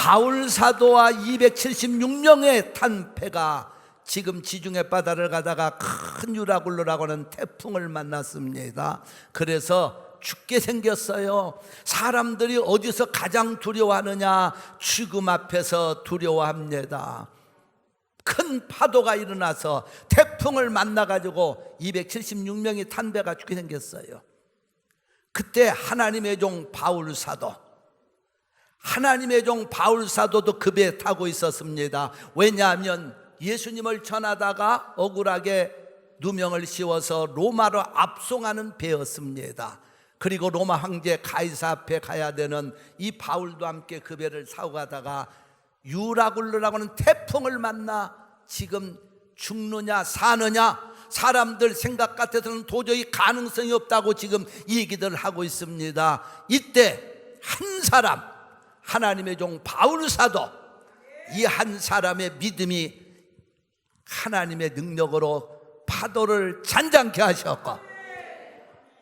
바울 사도와 276명의 탄 배가 지금 지중해 바다를 가다가 큰 유라굴로라고 하는 태풍을 만났습니다. 그래서 죽게 생겼어요. 사람들이 어디서 가장 두려워하느냐? 죽음 앞에서 두려워합니다. 큰 파도가 일어나서 태풍을 만나가지고 276명이 탄 배가 죽게 생겼어요. 그때 하나님의 종 바울 사도, 하나님의 종 바울 사도도 그 배에 타고 있었습니다. 왜냐하면 예수님을 전하다가 억울하게 누명을 씌워서 로마로 압송하는 배였습니다. 그리고 로마 황제 가이사 앞에 가야 되는 이 바울도 함께 그 배를 타고 가다가 유라굴로라고 하는 태풍을 만나 지금 죽느냐 사느냐, 사람들 생각 같아서는 도저히 가능성이 없다고 지금 얘기들 하고 있습니다. 이때 한 사람, 하나님의 종 바울 사도, 이 한 사람의 믿음이 하나님의 능력으로 파도를 잔잔케 하셨고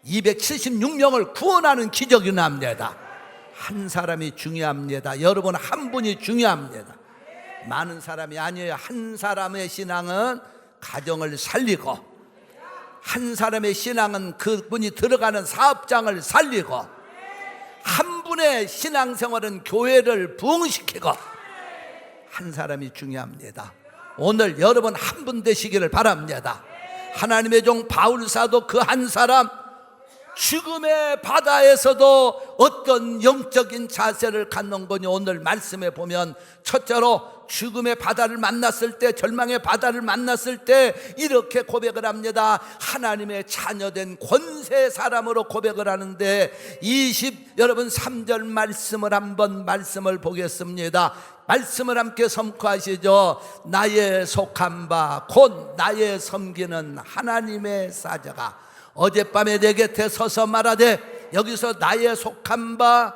276명을 구원하는 기적이 납니다. 한 사람이 중요합니다. 여러분, 한 분이 중요합니다. 많은 사람이 아니에요. 한 사람의 신앙은 가정을 살리고, 한 사람의 신앙은 그분이 들어가는 사업장을 살리고, 한 분의 신앙생활은 교회를 부흥시키고, 한 사람이 중요합니다. 오늘 여러분 한 분 되시기를 바랍니다. 하나님의 종 바울 사도 그 한 사람, 죽음의 바다에서도 어떤 영적인 자세를 갖는 거니 오늘 말씀에 보면, 첫째로 죽음의 바다를 만났을 때, 절망의 바다를 만났을 때 이렇게 고백을 합니다. 하나님의 자녀된 권세 사람으로 고백을 하는데, 여러분 3절 말씀을 한번 말씀을 보겠습니다. 말씀을 함께 선포하시죠. 나의 속한 바 곧 나의 섬기는 하나님의 사자가 어젯밤에 내 곁에 서서 말하되, 여기서 나의 속한 바,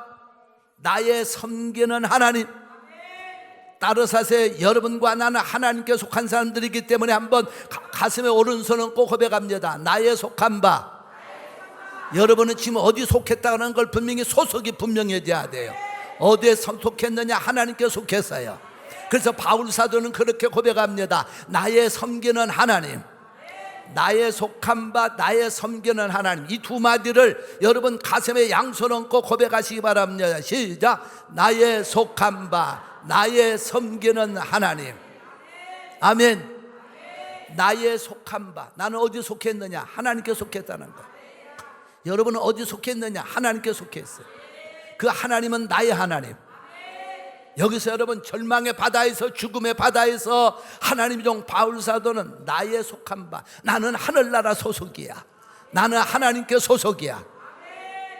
나의 섬기는 하나님, 따르사세 여러분과 나는 하나님께 속한 사람들이기 때문에 한번 가슴에 오른손은 꼭 고백합니다. 나의 속한 바. 여러분은 지금 어디 속했다는 걸 분명히 소속이 분명해져야 돼요. 어디에 속했느냐? 하나님께 속했어요. 그래서 바울 사도는 그렇게 고백합니다. 나의 섬기는 하나님, 나의 속한 바, 나의 섬기는 하나님. 이 두 마디를 여러분 가슴에 양손 얹고 고백하시기 바랍니다. 시작. 나의 속한 바, 나의 섬기는 하나님. 아멘. 나의 속한 바, 나는 어디 속했느냐? 하나님께 속했다는 거. 여러분은 어디 속했느냐? 하나님께 속했어요. 그 하나님은 나의 하나님. 여기서 여러분 절망의 바다에서, 죽음의 바다에서 하나님의 종 바울 사도는 나의 속한 바, 나는 하늘나라 소속이야, 나는 하나님께 소속이야,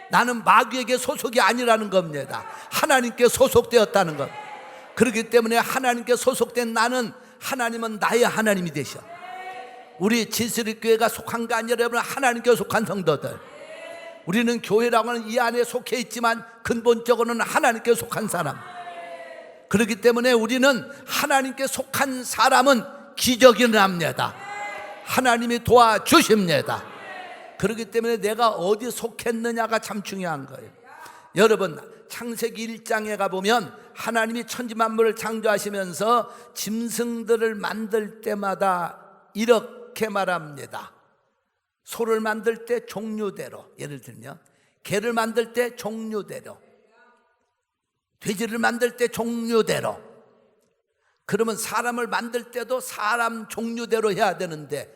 나는 마귀에게 소속이 아니라는 겁니다. 하나님께 소속되었다는 것. 그렇기 때문에 하나님께 소속된 나는, 하나님은 나의 하나님이 되셔. 우리 지스리교회가 속한 게 아니라 여러분 하나님께 속한 성도들, 우리는 교회라고 하는 이 안에 속해 있지만 근본적으로는 하나님께 속한 사람. 그렇기 때문에 우리는 하나님께 속한 사람은 기적이 납니다. 하나님이 도와주십니다. 그렇기 때문에 내가 어디 속했느냐가 참 중요한 거예요. 여러분 창세기 1장에 가보면 하나님이 천지만물을 창조하시면서 짐승들을 만들 때마다 이렇게 말합니다. 소를 만들 때 종류대로, 예를 들면 개를 만들 때 종류대로, 돼지를 만들 때 종류대로. 그러면 사람을 만들 때도 사람 종류대로 해야 되는데,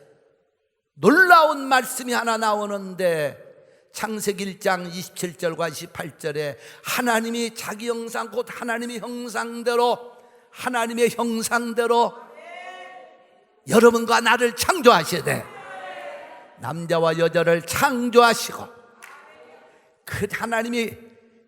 놀라운 말씀이 하나 나오는데 창세기 1장 27절과 28절에 하나님이 자기 형상, 곧 하나님의 형상대로, 하나님의 형상대로 여러분과 나를 창조하셔야 돼. 남자와 여자를 창조하시고 그 하나님이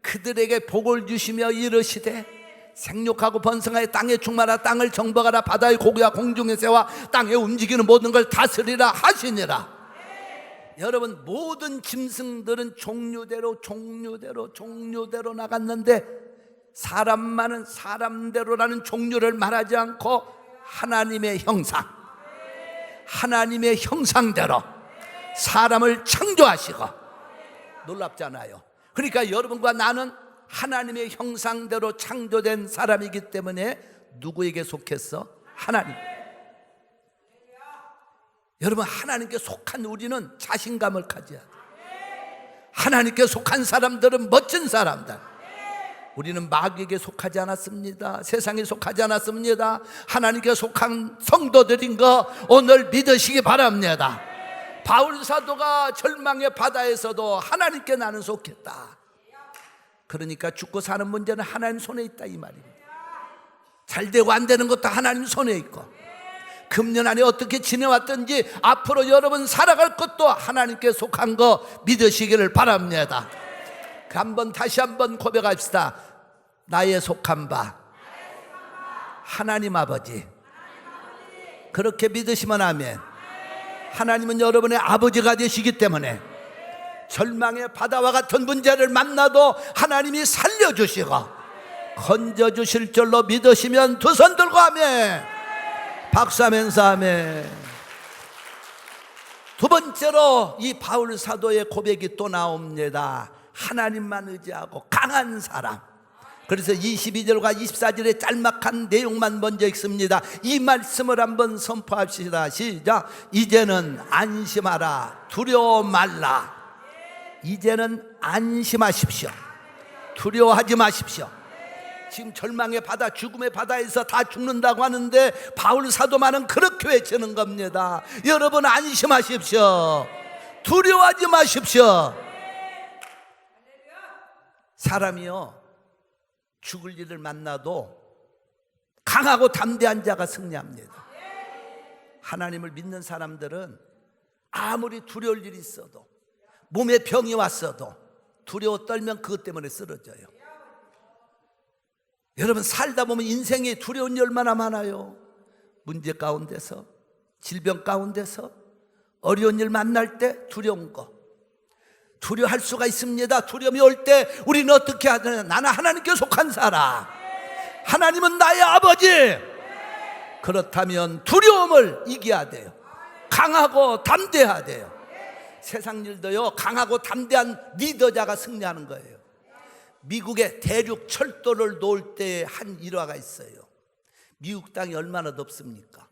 그들에게 복을 주시며 이르시되 생육하고 번성하여 땅에 충만하라, 땅을 정복하라, 바다의 고기와 공중의 새와 땅에 움직이는 모든 걸 다스리라 하시니라. 여러분 모든 짐승들은 종류대로 나갔는데 사람만은 사람대로라는 종류를 말하지 않고 하나님의 형상, 하나님의 형상대로 사람을 창조하시고, 놀랍잖아요. 그러니까 여러분과 나는 하나님의 형상대로 창조된 사람이기 때문에 누구에게 속했어? 하나님. 여러분, 하나님께 속한 우리는 자신감을 가져야 돼. 하나님께 속한 사람들은 멋진 사람들. 우리는 마귀에게 속하지 않았습니다. 세상에 속하지 않았습니다. 하나님께 속한 성도들인 거 오늘 믿으시기 바랍니다. 바울 사도가 절망의 바다에서도 하나님께 나는 속했다. 그러니까 죽고 사는 문제는 하나님 손에 있다 이 말입니다. 잘 되고 안 되는 것도 하나님 손에 있고, 금년 안에 어떻게 지내왔든지 앞으로 여러분 살아갈 것도 하나님께 속한 거 믿으시기를 바랍니다. 다시 한번 고백합시다. 나의 속한 바 하나님 아버지. 그렇게 믿으시면 아멘. 하나님은 여러분의 아버지가 되시기 때문에 절망의 바다와 같은 문제를 만나도 하나님이 살려주시고 건져주실 줄로 믿으시면 두 손 들고 아멘. 박수하면서 아멘. 두 번째로 이 바울 사도의 고백이 또 나옵니다. 하나님만 의지하고 강한 사람. 그래서 22절과 24절의 짤막한 내용만 먼저 읽습니다. 이 말씀을 한번 선포합시다. 시작. 이제는 안심하라. 두려워 말라. 이제는 안심하십시오. 두려워하지 마십시오. 지금 절망의 바다, 죽음의 바다에서 다 죽는다고 하는데 바울 사도만은 그렇게 외치는 겁니다. 여러분 안심하십시오. 두려워하지 마십시오. 사람이요, 죽을 일을 만나도 강하고 담대한 자가 승리합니다. 하나님을 믿는 사람들은 아무리 두려울 일이 있어도, 몸에 병이 왔어도 두려워 떨면 그것 때문에 쓰러져요. 여러분, 살다 보면 인생에 두려운 일이 얼마나 많아요. 문제 가운데서, 질병 가운데서, 어려운 일 만날 때 두려운 거, 두려워할 수가 있습니다. 두려움이 올 때 우리는 어떻게 하느냐? 나는 하나님께 속한 사람, 하나님은 나의 아버지. 그렇다면 두려움을 이겨야 돼요. 강하고 담대해야 돼요. 세상 일도요, 강하고 담대한 리더자가 승리하는 거예요. 미국의 대륙 철도를 놓을 때 한 일화가 있어요. 미국 땅이 얼마나 덥습니까?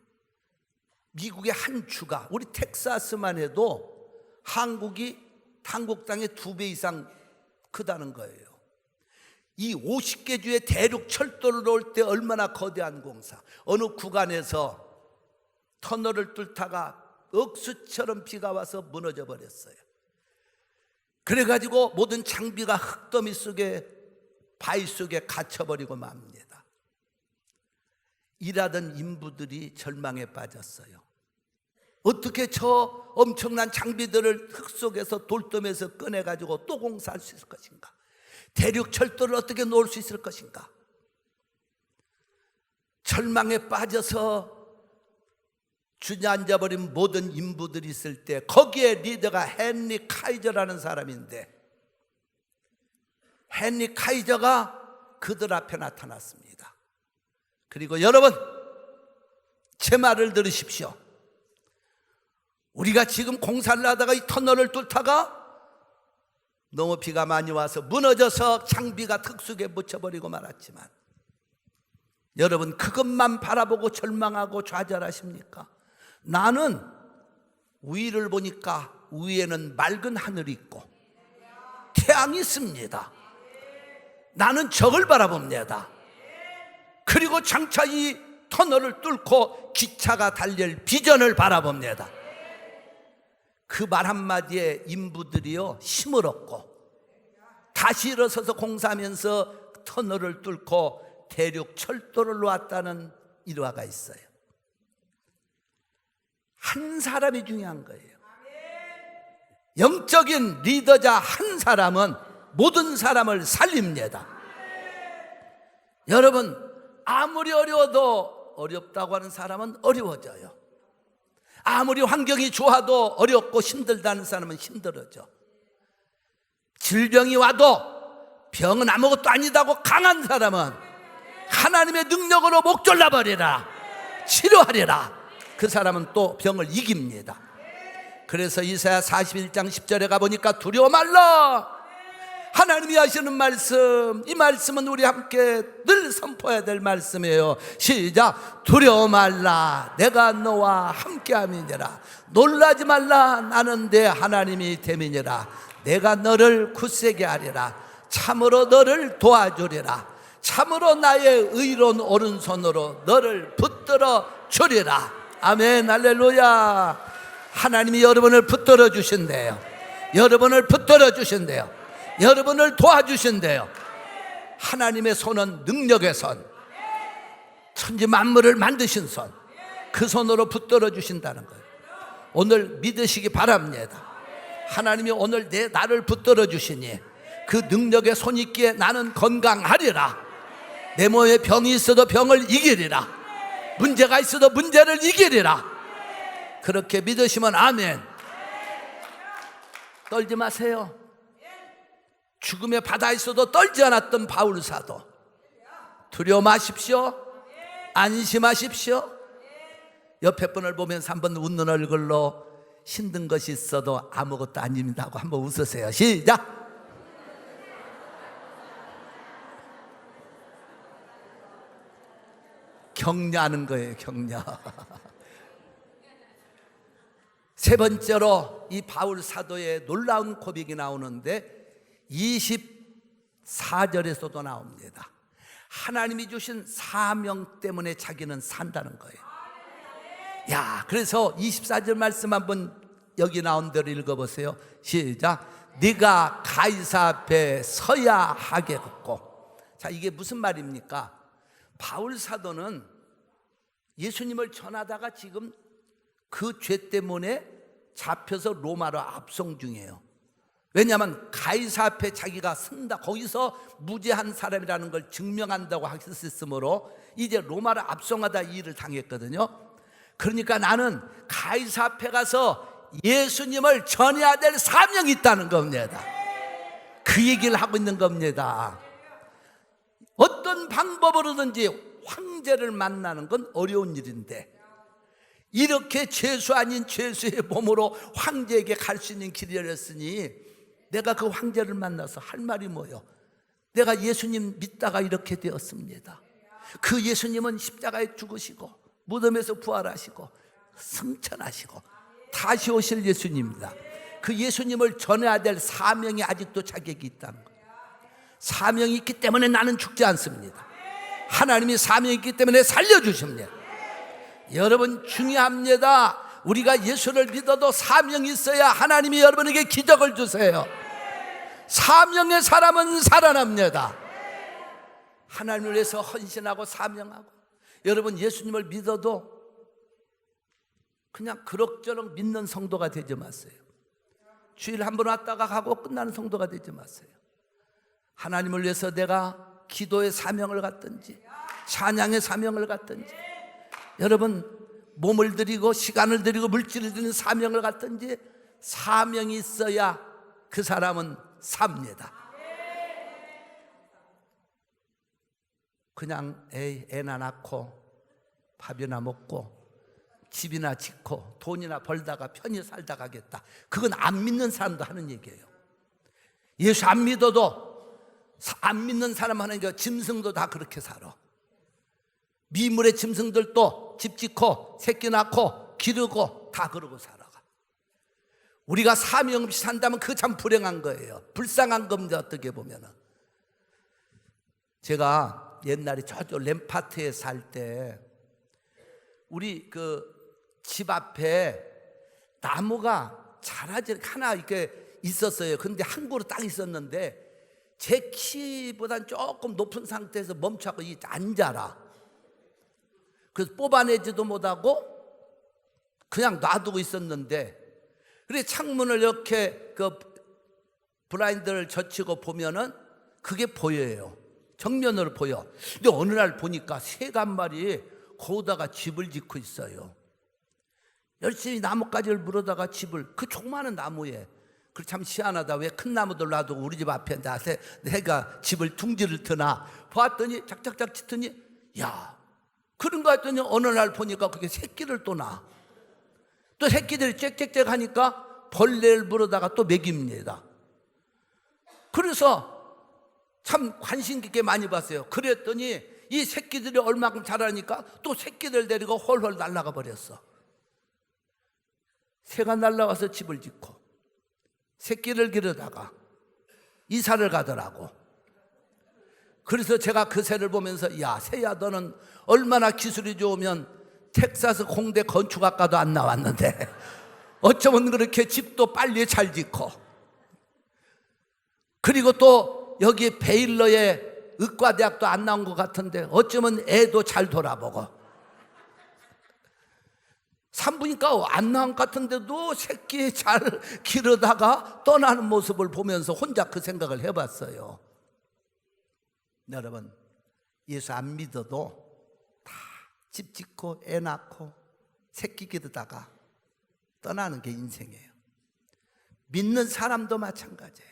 미국의 한 주가, 우리 텍사스만 해도 한국이 한국 땅의 2배 이상 크다는 거예요. 이 50개 주의 대륙 철도를 놓을 때 얼마나 거대한 공사. 어느 구간에서 터널을 뚫다가 억수처럼 비가 와서 무너져 버렸어요. 그래가지고 모든 장비가 흙더미 속에, 바위 속에 갇혀버리고 맙니다. 일하던 인부들이 절망에 빠졌어요. 어떻게 저 엄청난 장비들을 흙 속에서 돌돔에서 꺼내가지고 또 공사할 수 있을 것인가? 대륙 철도를 어떻게 놓을 수 있을 것인가? 절망에 빠져서 주저앉아버린 모든 인부들이 있을 때 거기에 리더가 헨리 카이저라는 사람인데, 헨리 카이저가 그들 앞에 나타났습니다. 그리고 여러분, 제 말을 들으십시오. 우리가 지금 공사를 하다가 이 터널을 뚫다가 너무 비가 많이 와서 무너져서 장비가 흙속에 묻혀버리고 말았지만, 여러분 그것만 바라보고 절망하고 좌절하십니까? 나는 위를 보니까 위에는 맑은 하늘이 있고 태양이 있습니다. 나는 저걸 바라봅니다. 그리고 장차 이 터널을 뚫고 기차가 달릴 비전을 바라봅니다. 그 말 한마디에 인부들이요 힘을 얻고 다시 일어서서 공사하면서 터널을 뚫고 대륙 철도를 놓았다는 일화가 있어요. 한 사람이 중요한 거예요. 영적인 리더자 한 사람은 모든 사람을 살립니다. 여러분, 아무리 어려워도 어렵다고 하는 사람은 어려워져요. 아무리 환경이 좋아도 어렵고 힘들다는 사람은 힘들어져. 질병이 와도 병은 아무것도 아니다고 강한 사람은 하나님의 능력으로 목 졸라버리라, 치료하리라. 그 사람은 또 병을 이깁니다. 그래서 이사야 41장 10절에 가보니까 두려워 말라, 하나님이 하시는 말씀, 이 말씀은 우리 함께 늘 선포해야 될 말씀이에요. 시작. 두려워 말라, 내가 너와 함께함이니라. 놀라지 말라, 나는 내 하나님이 됨이니라. 내가 너를 굳세게 하리라. 참으로 너를 도와주리라. 참으로 나의 의로운 오른손으로 너를 붙들어 주리라. 아멘, 할렐루야. 하나님이 여러분을 붙들어 주신대요. 여러분을 붙들어 주신대요. 여러분을 도와주신대요. 하나님의 손은 능력의 손, 천지 만물을 만드신 손, 그 손으로 붙들어 주신다는 거예요. 오늘 믿으시기 바랍니다. 하나님이 오늘 나를 붙들어 주시니 그 능력의 손 있기에 나는 건강하리라. 내 몸에 병이 있어도 병을 이기리라. 문제가 있어도 문제를 이기리라. 그렇게 믿으시면 아멘. 떨지 마세요. 죽음의 바다에 있어도 떨지 않았던 바울 사도, 두려워 마십시오. 안심하십시오. 옆에 분을 보면서 한번 웃는 얼굴로 힘든 것이 있어도 아무것도 아닙니다 하고 한번 웃으세요. 시작. 격려하는 거예요. 격려. 세 번째로 이 바울 사도의 놀라운 고백이 나오는데 24절에서도 나옵니다. 하나님이 주신 사명 때문에 자기는 산다는 거예요. 야, 그래서 24절 말씀 한번 여기 나온 대로 읽어보세요. 시작. 네가 가이사 앞에 서야 하겠고. 자, 이게 무슨 말입니까? 바울 사도는 예수님을 전하다가 지금 그 죄 때문에 잡혀서 로마로 압송 중이에요. 왜냐하면 가이사 앞에 자기가 선다, 거기서 무죄한 사람이라는 걸 증명한다고 하셨으므로 이제 로마로 압송하다 이 일을 당했거든요. 그러니까 나는 가이사 앞에 가서 예수님을 전해야 될 사명이 있다는 겁니다. 그 얘기를 하고 있는 겁니다. 어떤 방법으로든지 황제를 만나는 건 어려운 일인데 이렇게 죄수 아닌 죄수의 몸으로 황제에게 갈 수 있는 길이 열렸으니 내가 그 황제를 만나서 할 말이 뭐요? 내가 예수님 믿다가 이렇게 되었습니다. 그 예수님은 십자가에 죽으시고 무덤에서 부활하시고 승천하시고 다시 오실 예수님입니다. 그 예수님을 전해야 될 사명이 아직도 자격이 있다는 거예요. 사명이 있기 때문에 나는 죽지 않습니다. 하나님이 사명이 있기 때문에 살려주십니다. 여러분 중요합니다. 우리가 예수를 믿어도 사명이 있어야 하나님이 여러분에게 기적을 주세요. 사명의 사람은 살아납니다. 하나님을 위해서 헌신하고 사명하고. 여러분 예수님을 믿어도 그냥 그럭저럭 믿는 성도가 되지 마세요. 주일 한 번 왔다가 가고 끝나는 성도가 되지 마세요. 하나님을 위해서 내가 기도의 사명을 갖든지 찬양의 사명을 갖든지, 여러분 몸을 드리고 시간을 드리고 물질을 드리는 사명을 갖든지 사명이 있어야 그 사람은 삽니다. 그냥 애나 낳고 밥이나 먹고 집이나 짓고 돈이나 벌다가 편히 살다 가겠다, 그건 안 믿는 사람도 하는 얘기예요. 예수 안 믿어도 안 믿는 사람 하는 게 짐승도 다 그렇게 살아. 미물의 짐승들도 집 짓고 새끼 낳고 기르고 다 그러고 살아가. 우리가 사명 없이 산다면 그 참 불행한 거예요. 불쌍한 겁니다. 어떻게 보면은. 제가 옛날에 저쪽 램파트에 살 때 우리 그 집 앞에 나무가 자라지 하나 이렇게 있었어요. 근데 한 그루 딱 있었는데 제 키보단 조금 높은 상태에서 멈춰서 안 자라. 그래서 뽑아내지도 못하고 그냥 놔두고 있었는데, 그래 창문을 이렇게 그 블라인드를 젖히고 보면은 그게 보여요. 정면으로 보여. 근데 어느 날 보니까 새가 한 마리 거기다가 집을 짓고 있어요. 열심히 나뭇가지를 물어다가 집을, 그 조그마한 나무에. 그 참 희한하다. 왜 큰 나무들 놔두고 우리 집 앞에 내가 집을 둥지를 트나. 보았더니 작작작 짓더니 야, 그런 거 같더니 어느 날 보니까 그게 새끼를 또 나. 또 새끼들이 짹짹짹 하니까 벌레를 물어다가 또 먹입니다. 그래서 참 관심 깊게 많이 봤어요. 그랬더니 이 새끼들이 얼마큼 자라니까 또 새끼들 데리고 홀홀 날아가 버렸어. 새가 날아와서 집을 짓고 새끼를 기르다가 이사를 가더라고. 그래서 제가 그 새를 보면서, 야, 새야, 너는 얼마나 기술이 좋으면 텍사스 공대 건축학과도 안 나왔는데 어쩌면 그렇게 집도 빨리 잘 짓고, 그리고 또 여기 베일러에 의과대학도 안 나온 것 같은데 어쩌면 애도 잘 돌아보고, 산부인과 안 나온 것 같은데도 새끼 잘 기르다가 떠나는 모습을 보면서 혼자 그 생각을 해봤어요. 여러분, 예수 안 믿어도 다 집 짓고 애 낳고 새끼 기르다가 떠나는 게 인생이에요. 믿는 사람도 마찬가지예요.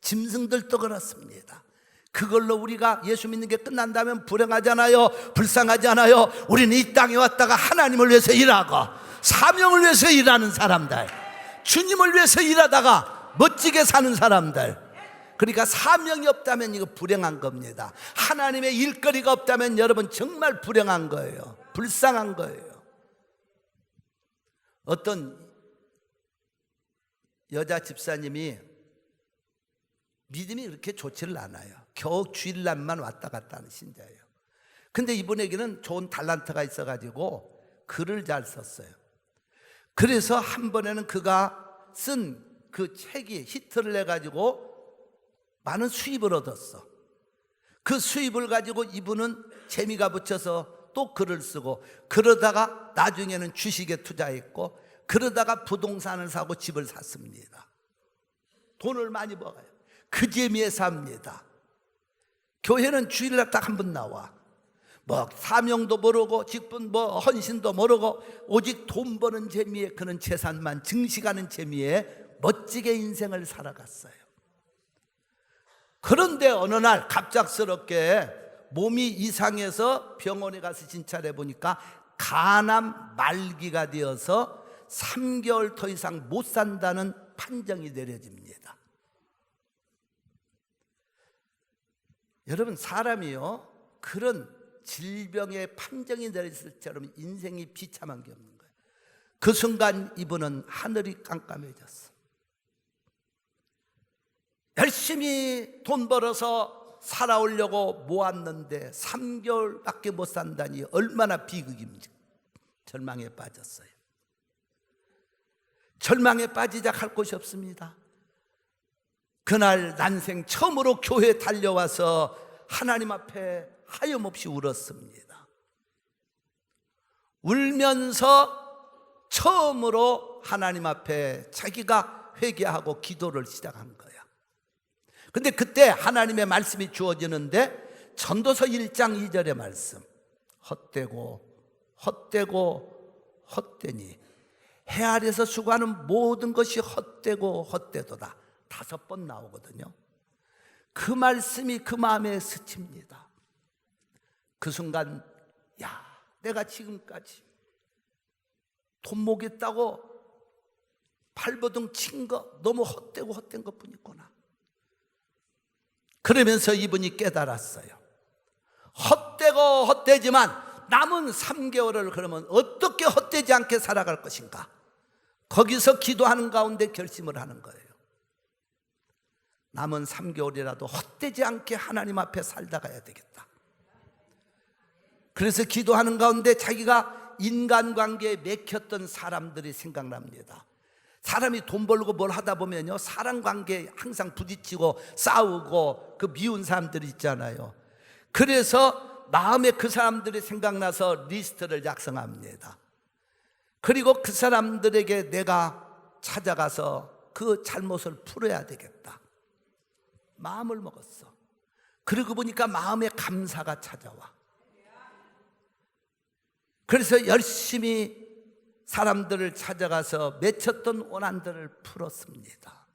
짐승들도 그렇습니다. 그걸로 우리가 예수 믿는 게 끝난다면 불행하잖아요. 불쌍하잖아요. 우리는 이 땅에 왔다가 하나님을 위해서 일하고 사명을 위해서 일하는 사람들, 주님을 위해서 일하다가 멋지게 사는 사람들. 그러니까 사명이 없다면 이거 불행한 겁니다. 하나님의 일거리가 없다면 여러분 정말 불행한 거예요. 불쌍한 거예요. 어떤 여자 집사님이 믿음이 그렇게 좋지를 않아요. 겨우 주일날만 왔다 갔다 하는 신자예요. 근데 이분에게는 좋은 달란트가 있어가지고 글을 잘 썼어요. 그래서 한 번에는 그가 쓴 그 책이 히트를 내가지고 많은 수입을 얻었어. 그 수입을 가지고 이분은 재미가 붙여서 또 글을 쓰고, 그러다가 나중에는 주식에 투자했고, 그러다가 부동산을 사고 집을 샀습니다. 돈을 많이 벌어요. 그 재미에 삽니다. 교회는 주일날 딱 한 번 나와. 뭐 사명도 모르고 직분 뭐 헌신도 모르고 오직 돈 버는 재미에, 그는 재산만 증식하는 재미에 멋지게 인생을 살아갔어요. 그런데 어느 날 갑작스럽게 몸이 이상해서 병원에 가서 진찰해 보니까 간암 말기가 되어서 3개월 더 이상 못 산다는 판정이 내려집니다. 여러분, 사람이요, 그런 질병의 판정이 내렸을 때처럼 인생이 비참한 게 없는 거예요. 그 순간 이분은 하늘이 깜깜해졌어. 열심히 돈 벌어서 살아오려고 모았는데 3개월밖에 못 산다니 얼마나 비극입니까? 절망에 빠졌어요. 절망에 빠지자 할 곳이 없습니다. 그날 난생 처음으로 교회에 달려와서 하나님 앞에 하염없이 울었습니다. 울면서 처음으로 하나님 앞에 자기가 회개하고 기도를 시작한 거야. 근데 그때 하나님의 말씀이 주어지는데 전도서 1장 2절의 말씀, 헛되고 헛되고 헛되니 해 아래서 수고하는 모든 것이 헛되고 헛되도다. 5번 나오거든요. 그 말씀이 그 마음에 스칩니다. 그 순간, 야, 내가 지금까지 돈 모겠다고 발버둥 친 거 너무 헛되고 헛된 것뿐 있구나. 그러면서 이분이 깨달았어요. 헛되고 헛되지만 남은 3개월을 그러면 어떻게 헛되지 않게 살아갈 것인가? 거기서 기도하는 가운데 결심을 하는 거예요. 남은 3개월이라도 헛되지 않게 하나님 앞에 살다 가야 되겠다. 그래서 기도하는 가운데 자기가 인간관계에 맥혔던 사람들이 생각납니다. 사람이 돈 벌고 뭘 하다 보면요, 사람 관계에 항상 부딪히고 싸우고 그 미운 사람들이 있잖아요. 그래서 마음에 그 사람들이 생각나서 리스트를 작성합니다. 그리고 그 사람들에게 내가 찾아가서 그 잘못을 풀어야 되겠다 마음을 먹었어. 그러고 보니까 마음에 감사가 찾아와. 그래서 열심히 사람들을 찾아가서 맺혔던 원한들을 풀었습니다.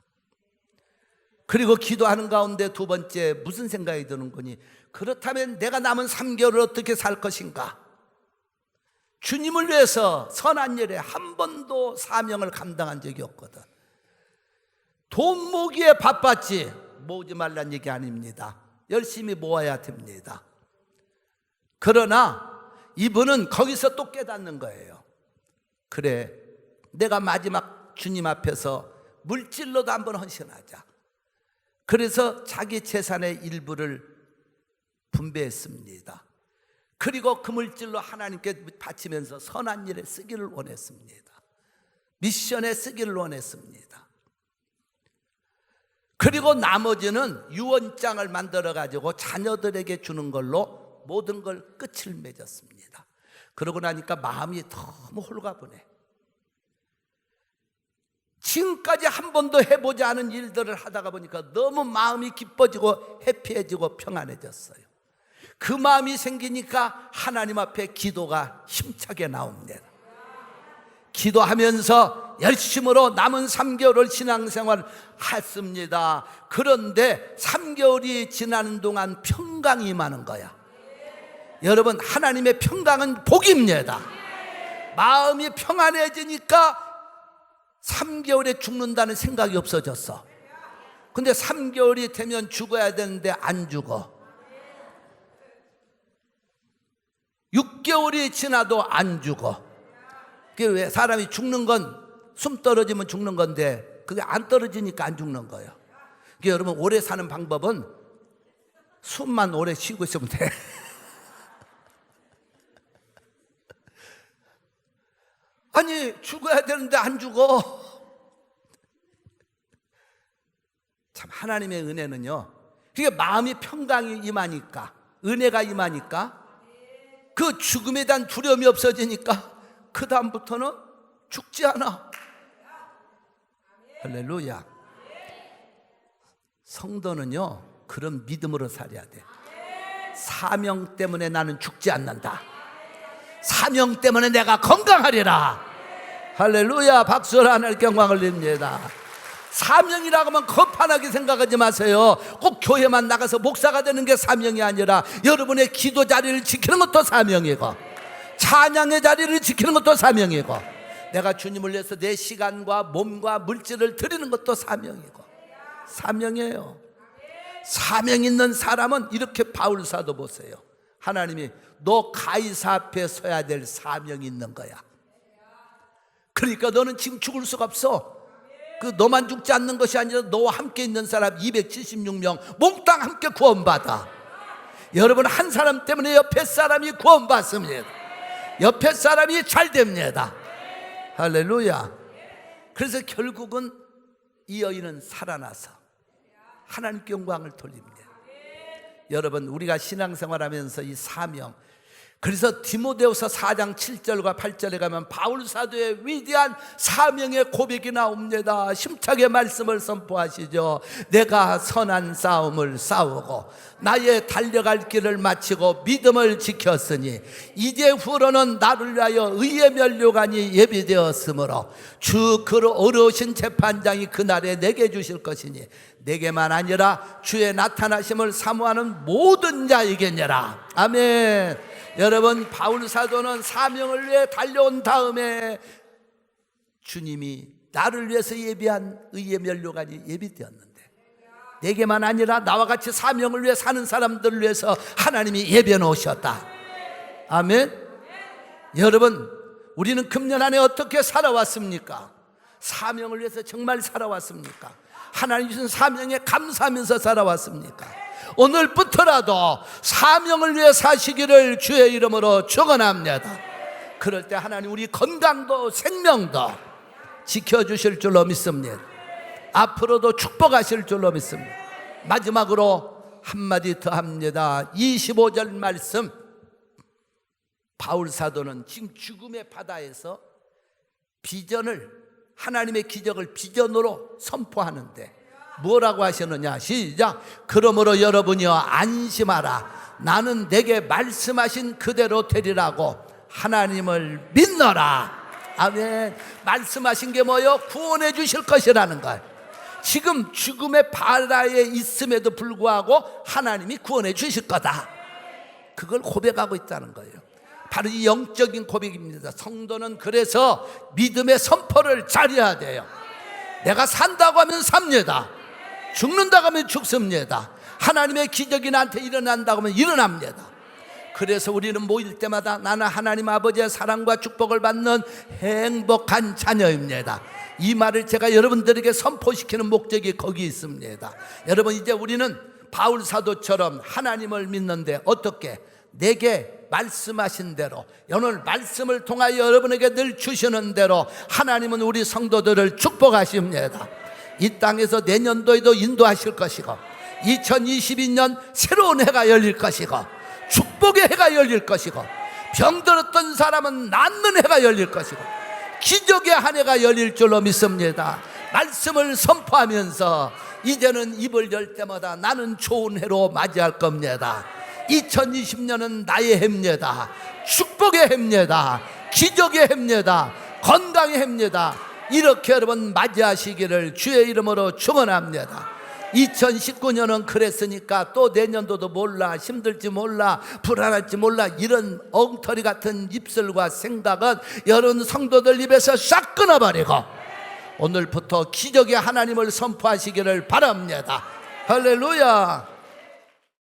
그리고 기도하는 가운데 두 번째 무슨 생각이 드는 거니? 그렇다면 내가 남은 3개월을 어떻게 살 것인가? 주님을 위해서 선한 일에 한 번도 사명을 감당한 적이 없거든. 돈 모기에 바빴지 모으지 말란 얘기 아닙니다. 열심히 모아야 됩니다. 그러나 이분은 거기서 또 깨닫는 거예요. 그래, 내가 마지막 주님 앞에서 물질로도 한번 헌신하자. 그래서 자기 재산의 일부를 분배했습니다. 그리고 그 물질로 하나님께 바치면서 선한 일에 쓰기를 원했습니다. 미션에 쓰기를 원했습니다. 그리고 나머지는 유언장을 만들어 가지고 자녀들에게 주는 걸로 모든 걸 끝을 맺었습니다. 그러고 나니까 마음이 너무 홀가분해. 지금까지 한 번도 해보지 않은 일들을 하다가 보니까 너무 마음이 기뻐지고 해피해지고 평안해졌어요. 그 마음이 생기니까 하나님 앞에 기도가 힘차게 나옵니다. 기도하면서 열심으로 남은 3개월을 신앙생활을 했습니다. 그런데 3개월이 지나는 동안 평강이 임하는 거야. 여러분, 하나님의 평강은 복입니다. 마음이 평안해지니까 3개월에 죽는다는 생각이 없어졌어. 근데 3개월이 되면 죽어야 되는데 안 죽어. 6개월이 지나도 안 죽어. 그게 왜? 사람이 죽는 건 숨 떨어지면 죽는 건데 그게 안 떨어지니까 안 죽는 거예요. 그게 여러분, 오래 사는 방법은 숨만 오래 쉬고 있으면 돼. 아니, 죽어야 되는데 안 죽어. 참, 하나님의 은혜는요, 그게 마음이 평강이 임하니까, 은혜가 임하니까, 그 죽음에 대한 두려움이 없어지니까 그 다음부터는 죽지 않아. 할렐루야. 성도는요, 그런 믿음으로 살아야 돼. 사명 때문에 나는 죽지 않는다. 사명 때문에 내가 건강하리라. 할렐루야. 박수를 하나님께 영광을 드립니다. 사명이라고 하면 거판하게 생각하지 마세요. 꼭 교회만 나가서 목사가 되는 게 사명이 아니라 여러분의 기도 자리를 지키는 것도 사명이고, 찬양의 자리를 지키는 것도 사명이고, 내가 주님을 위해서 내 시간과 몸과 물질을 드리는 것도 사명이고, 사명이에요. 사명 있는 사람은 이렇게 바울 사도 보세요. 하나님이 너 가이사 앞에 서야 될 사명이 있는 거야. 그러니까 너는 지금 죽을 수가 없어. 그 너만 죽지 않는 것이 아니라 너와 함께 있는 사람 276명 몽땅 함께 구원받아. 여러분, 한 사람 때문에 옆에 사람이 구원받습니다. 옆에 사람이 잘 됩니다. 할렐루야. 그래서 결국은 이 여인은 살아나서 하나님께 영광을 돌립니다. 여러분, 우리가 신앙생활하면서 이 사명, 그래서 디모데후서 4장 7절과 8절에 가면 바울 사도의 위대한 사명의 고백이 나옵니다. 힘차게 말씀을 선포하시죠. 내가 선한 싸움을 싸우고 나의 달려갈 길을 마치고 믿음을 지켰으니 이제 후로는 나를 위하여 의의 면류관이 예비되었으므로 주 그 어려우신 재판장이 그날에 내게 주실 것이니 내게만 아니라 주의 나타나심을 사모하는 모든 자에게니라. 아멘. 여러분, 바울 사도는 사명을 위해 달려온 다음에 주님이 나를 위해서 예비한 의의 면류관이 예비되었는데, 내게만 아니라 나와 같이 사명을 위해 사는 사람들을 위해서 하나님이 예비해 놓으셨다. 아멘. 여러분, 우리는 금년 안에 어떻게 살아왔습니까? 사명을 위해서 정말 살아왔습니까? 하나님 주신 사명에 감사하면서 살아왔습니까? 오늘부터라도 사명을 위해 사시기를 주의 이름으로 축원합니다. 그럴 때 하나님 우리 건강도 생명도 지켜주실 줄로 믿습니다. 앞으로도 축복하실 줄로 믿습니다. 마지막으로 한마디 더 합니다. 25절 말씀, 바울 사도는 지금 죽음의 바다에서 비전을, 하나님의 기적을 비전으로 선포하는데 뭐라고 하셨느냐? 시작. 그러므로 여러분이여 안심하라. 나는 내게 말씀하신 그대로 되리라고 하나님을 믿노라. 아멘. 말씀하신 게 뭐요? 구원해 주실 것이라는 거예요. 지금 죽음의 바다에 있음에도 불구하고 하나님이 구원해 주실 거다. 그걸 고백하고 있다는 거예요. 바로 이 영적인 고백입니다. 성도는 그래서 믿음의 선포를 잘해야 돼요. 내가 산다고 하면 삽니다. 죽는다고 하면 죽습니다. 하나님의 기적이 나한테 일어난다고 하면 일어납니다. 그래서 우리는 모일 때마다 나는 하나님 아버지의 사랑과 축복을 받는 행복한 자녀입니다. 이 말을 제가 여러분들에게 선포시키는 목적이 거기 있습니다. 여러분, 이제 우리는 바울 사도처럼 하나님을 믿는데 어떻게? 내게 말씀하신 대로, 오늘 말씀을 통하여 여러분에게 늘 주시는 대로 하나님은 우리 성도들을 축복하십니다. 이 땅에서 내년도에도 인도하실 것이고 2022년 새로운 해가 열릴 것이고 축복의 해가 열릴 것이고 병들었던 사람은 낫는 해가 열릴 것이고 기적의 한 해가 열릴 줄로 믿습니다. 말씀을 선포하면서 이제는 입을 열 때마다 나는 좋은 해로 맞이할 겁니다. 2020년은 나의 해입니다. 축복의 해입니다. 기적의 해입니다. 건강의 해입니다. 이렇게 여러분 맞이하시기를 주의 이름으로 축원합니다. 2019년은 그랬으니까 또 내년도도 몰라, 힘들지 몰라, 불안할지 몰라, 이런 엉터리 같은 입술과 생각은 여러분 성도들 입에서 싹 끊어버리고 오늘부터 기적의 하나님을 선포하시기를 바랍니다. 할렐루야.